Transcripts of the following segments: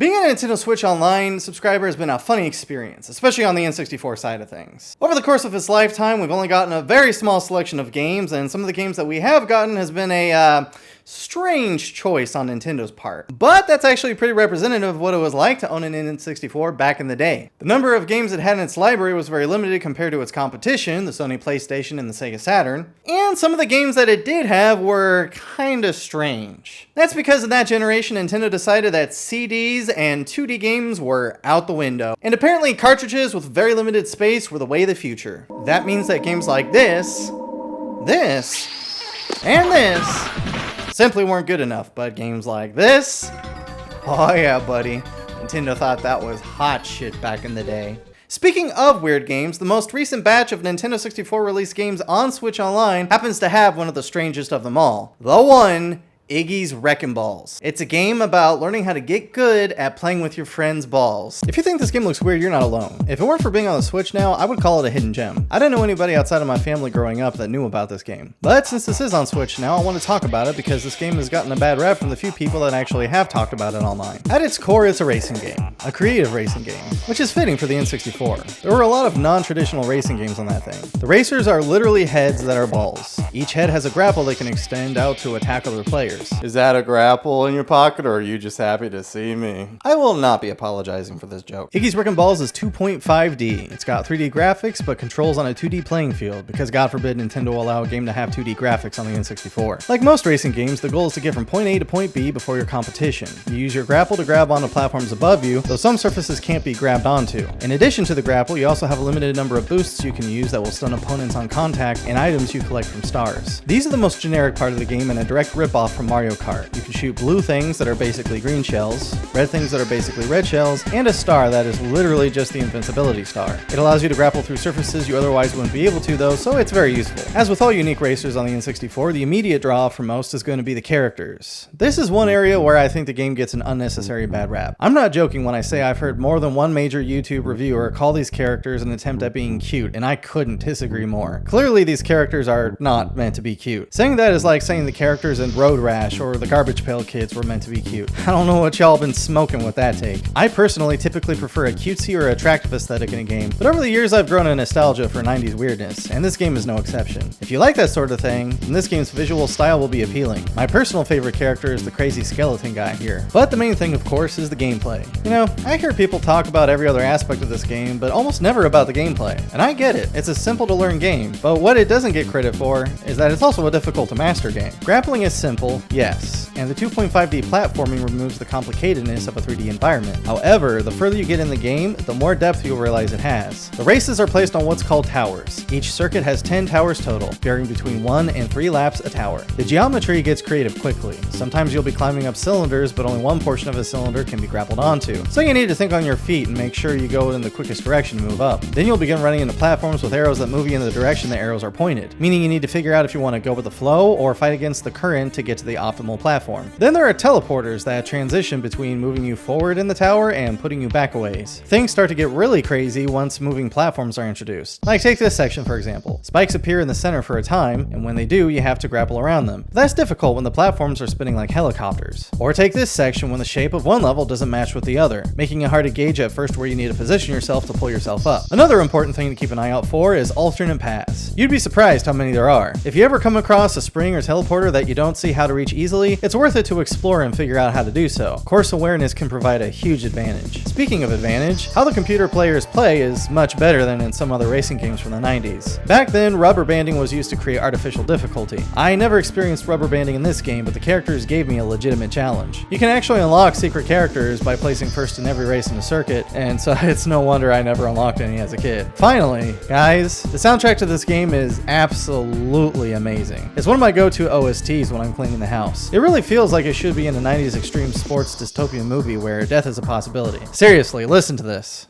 Being a Nintendo Switch Online subscriber has been a funny experience, especially on the N64 side of things. Over the course of its lifetime, we've only gotten a very small selection of games, and some of the games that we have gotten has been a strange choice on Nintendo's part. But that's actually pretty representative of what it was like to own an N64 back in the day. The number of games it had in its library was very limited compared to its competition, the Sony PlayStation and the Sega Saturn, and some of the games that it did have were kinda strange. That's because in that generation, Nintendo decided that CDs and 2D games were out the window, and apparently cartridges with very limited space were the way of the future. That means that games like this, and this simply weren't good enough, but games like this, oh yeah buddy, Nintendo thought that was hot shit back in the day. Speaking of weird games, the most recent batch of Nintendo 64 released games on Switch Online happens to have one of the strangest of them all. The one, Iggy's Wrecking Balls. It's a game about learning how to get good at playing with your friends' balls. If you think this game looks weird, you're not alone. If it weren't for being on the Switch now, I would call it a hidden gem. I didn't know anybody outside of my family growing up that knew about this game. But since this is on Switch now, I want to talk about it because this game has gotten a bad rep from the few people that actually have talked about it online. At its core, it's a racing game. A creative racing game, which is fitting for the N64. There were a lot of non-traditional racing games on that thing. The racers are literally heads that are balls. Each head has a grapple they can extend out to attack other players. Is that a grapple in your pocket, or are you just happy to see me? I will not be apologizing for this joke. Iggy's Wrecking Balls is 2.5D. It's got 3D graphics, but controls on a 2D playing field, because God forbid Nintendo will allow a game to have 2D graphics on the N64. Like most racing games, the goal is to get from point A to point B before your competition. You use your grapple to grab onto platforms above you, though some surfaces can't be grabbed onto. In addition to the grapple, you also have a limited number of boosts you can use that will stun opponents on contact, and items you collect from stars. These are the most generic part of the game and a direct ripoff from Mario Kart. You can shoot blue things that are basically green shells, red things that are basically red shells, and a star that is literally just the invincibility star. It allows you to grapple through surfaces you otherwise wouldn't be able to though, so it's very useful. As with all unique racers on the N64, the immediate draw for most is going to be the characters. This is one area where I think the game gets an unnecessary bad rap. I'm not joking when I say I've heard more than one major YouTube reviewer call these characters an attempt at being cute, and I couldn't disagree more. Clearly these characters are not meant to be cute. Saying that is like saying the characters in Road Rash or the Garbage Pail Kids were meant to be cute. I don't know what y'all been smoking with that take. I personally typically prefer a cutesy or attractive aesthetic in a game, but over the years I've grown a nostalgia for 90s weirdness, and this game is no exception. If you like that sort of thing, then this game's visual style will be appealing. My personal favorite character is the crazy skeleton guy here. But the main thing, of course, is the gameplay. You know, I hear people talk about every other aspect of this game, but almost never about the gameplay. And I get it, it's a simple to learn game, but what it doesn't get credit for is that it's also a difficult to master game. Grappling is simple, yes, and the 2.5D platforming removes the complicatedness of a 3D environment. However, the further you get in the game, the more depth you'll realize it has. The races are placed on what's called towers. Each circuit has 10 towers total, varying between 1 and 3 laps a tower. The geometry gets creative quickly. Sometimes you'll be climbing up cylinders, but only one portion of a cylinder can be grappled onto. So you need to think on your feet and make sure you go in the quickest direction to move up. Then you'll begin running into platforms with arrows that move you in the direction the arrows are pointed, meaning you need to figure out if you want to go with the flow or fight against the current to get to the optimal platform. Then there are teleporters that transition between moving you forward in the tower and putting you back a ways. Things start to get really crazy once moving platforms are introduced. Like take this section for example. Spikes appear in the center for a time, and when they do, you have to grapple around them. But that's difficult when the platforms are spinning like helicopters. Or take this section when the shape of one level doesn't match with the other, making it hard to gauge at first where you need to position yourself to pull yourself up. Another important thing to keep an eye out for is alternate paths. You'd be surprised how many there are. If you ever come across a spring or teleporter that you don't see how to reach easily, it's worth it to explore and figure out how to do so. Course awareness can provide a huge advantage. Speaking of advantage, how the computer players play is much better than in some other racing games from the 90s. Back then, rubber banding was used to create artificial difficulty. I never experienced rubber banding in this game, but the characters gave me a legitimate challenge. You can actually unlock secret characters by placing first in every race in the circuit, and so it's no wonder I never unlocked any as a kid. Finally, guys, the soundtrack to this game is absolutely amazing. It's one of my go-to OSTs when I'm cleaning the house. It really feels like it should be in a 90s extreme sports dystopian movie where death is a possibility. Seriously, listen to this.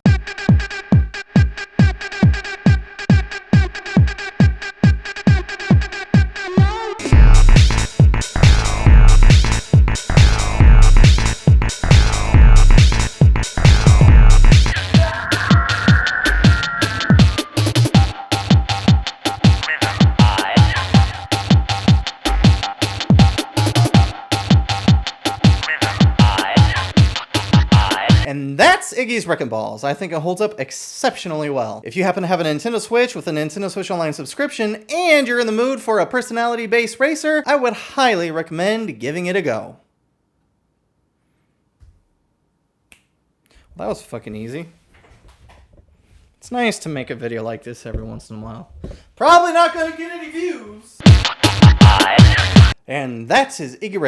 And that's Iggy's Wrecking Balls. I think it holds up exceptionally well. If you happen to have a Nintendo Switch with a Nintendo Switch Online subscription and you're in the mood for a personality-based racer, I would highly recommend giving it a go. Well, that was fucking easy. It's nice to make a video like this every once in a while. Probably not gonna get any views. And that's his Iggy